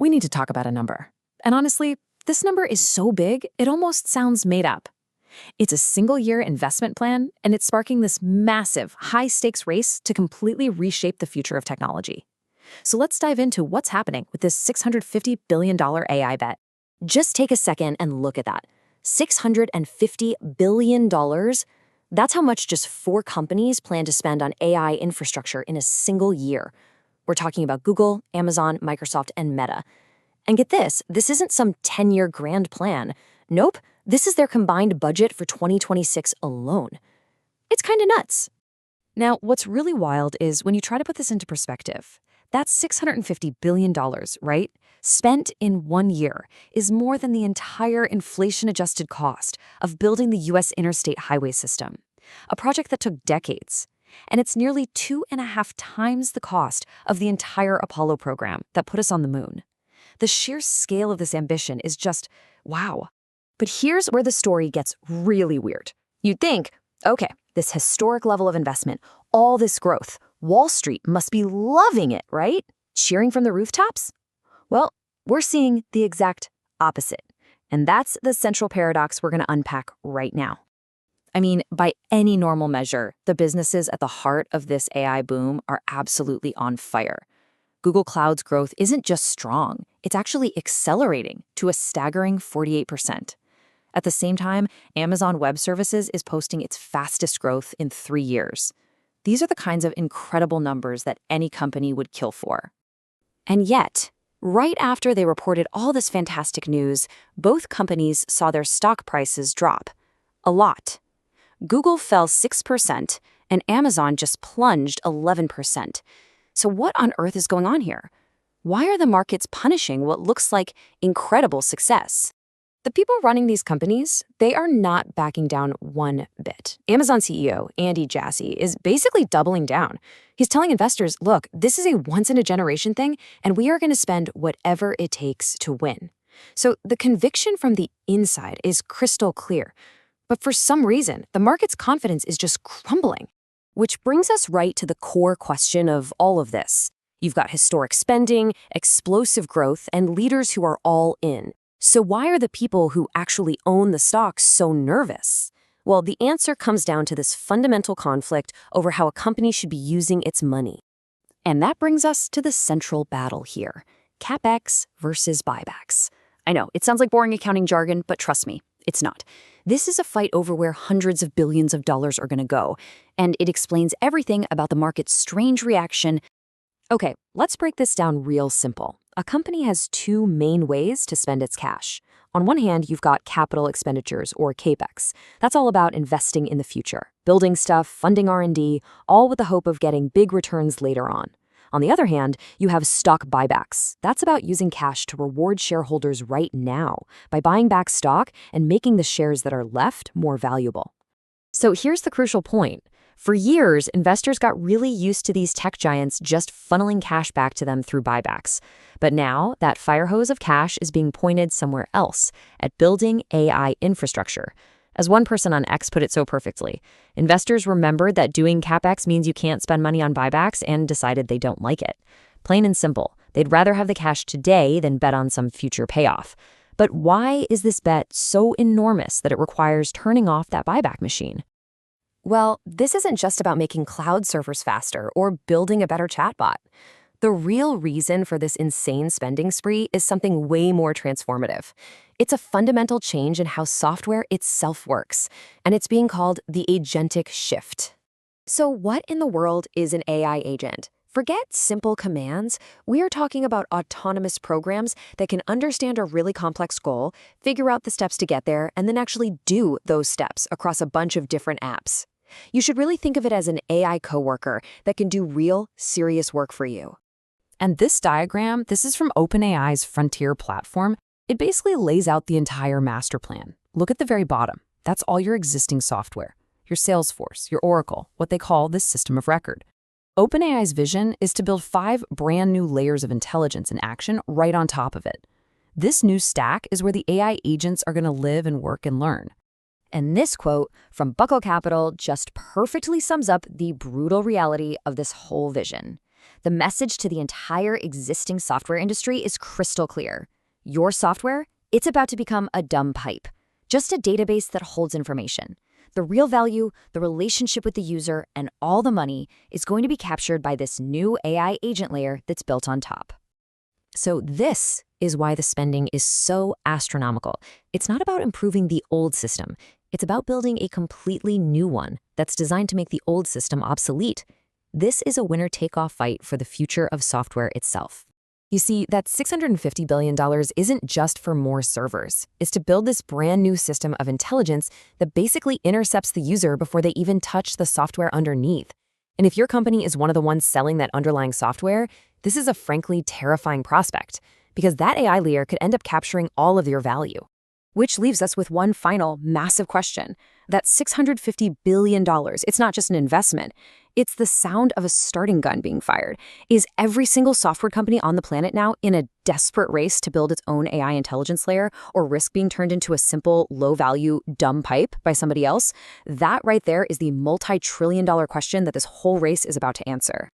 we need to talk about a number. And honestly, this number is so big, it almost sounds made up. It's a single-year investment plan, and it's sparking this massive, high-stakes race to completely reshape the future of technology. So let's dive into what's happening with this $650 billion AI bet. Just take a second and look at that. $650 billion? That's how much just 4 companies plan to spend on AI infrastructure in a single year. We're talking about Google, Amazon, Microsoft, and Meta. And get this isn't some 10-year grand plan. Nope, this is their combined budget for 2026 alone. It's kind of nuts. Now, what's really wild is when you try to put this into perspective, that's $650 billion, right? Spent in 1 year is more than the entire inflation-adjusted cost of building the U.S. interstate highway system, a project that took decades. And it's nearly 2.5 times the cost of the entire Apollo program that put us on the moon. The sheer scale of this ambition is just, wow. But here's where the story gets really weird. You'd think, okay, this historic level of investment, all this growth, Wall Street must be loving it, right? Cheering from the rooftops? Well, we're seeing the exact opposite. And that's the central paradox we're going to unpack right now. I mean, by any normal measure, the businesses at the heart of this AI boom are absolutely on fire. Google Cloud's growth isn't just strong, it's actually accelerating to a staggering 48%. At the same time, Amazon Web Services is posting its fastest growth in 3 years. These are the kinds of incredible numbers that any company would kill for. And yet, right after they reported all this fantastic news, both companies saw their stock prices drop. A lot. Google fell 6%, and Amazon just plunged 11%. So what on earth is going on here? Why are the markets punishing what looks like incredible success? The people running these companies, they are not backing down one bit. Amazon CEO Andy Jassy is basically doubling down. He's telling investors, look, this is a once-in-a-generation thing, and we are going to spend whatever it takes to win. So the conviction from the inside is crystal clear. But for some reason, the market's confidence is just crumbling. Which brings us right to the core question of all of this. You've got historic spending, explosive growth, and leaders who are all in. So why are the people who actually own the stocks so nervous? Well, the answer comes down to this fundamental conflict over how a company should be using its money. And that brings us to the central battle here, CapEx versus buybacks. I know, it sounds like boring accounting jargon, but trust me, it's not. This is a fight over where hundreds of billions of dollars are going to go, and it explains everything about the market's strange reaction. Okay, let's break this down real simple. A company has 2 main ways to spend its cash. On one hand, you've got capital expenditures, or CapEx. That's all about investing in the future, building stuff, funding R&D, all with the hope of getting big returns later on. On the other hand, you have stock buybacks. That's about using cash to reward shareholders right now by buying back stock and making the shares that are left more valuable. So here's the crucial point. For years, investors got really used to these tech giants just funneling cash back to them through buybacks. But now, that fire hose of cash is being pointed somewhere else, at building AI infrastructure. As one person on X put it so perfectly, investors remembered that doing CapEx means you can't spend money on buybacks and decided they don't like it. Plain and simple, they'd rather have the cash today than bet on some future payoff. But why is this bet so enormous that it requires turning off that buyback machine? Well, this isn't just about making cloud servers faster or building a better chatbot. The real reason for this insane spending spree is something way more transformative. It's a fundamental change in how software itself works, and it's being called the Agentic Shift. So what in the world is an AI agent? Forget simple commands. We are talking about autonomous programs that can understand a really complex goal, figure out the steps to get there, and then actually do those steps across a bunch of different apps. You should really think of it as an AI coworker that can do real, serious work for you. And this diagram, this is from OpenAI's Frontier platform. It basically lays out the entire master plan. Look at the very bottom. That's all your existing software, your Salesforce, your Oracle, what they call the system of record. OpenAI's vision is to build 5 brand new layers of intelligence and action right on top of it. This new stack is where the AI agents are going to live and work and learn. And this quote from Buckle Capital just perfectly sums up the brutal reality of this whole vision. The message to the entire existing software industry is crystal clear. Your software, it's about to become a dumb pipe, just a database that holds information. The real value, the relationship with the user, and all the money is going to be captured by this new AI agent layer that's built on top. So this is why the spending is so astronomical. It's not about improving the old system. It's about building a completely new one that's designed to make the old system obsolete. This is a winner-take-all fight for the future of software itself. You see, that $650 billion isn't just for more servers. It's to build this brand new system of intelligence that basically intercepts the user before they even touch the software underneath. And if your company is one of the ones selling that underlying software, this is a frankly terrifying prospect, because that AI layer could end up capturing all of your value. Which leaves us with one final massive question. That $650 billion, it's not just an investment. It's the sound of a starting gun being fired. Is every single software company on the planet now in a desperate race to build its own AI intelligence layer or risk being turned into a simple, low-value, dumb pipe by somebody else? That right there is the multi-trillion-dollar question that this whole race is about to answer.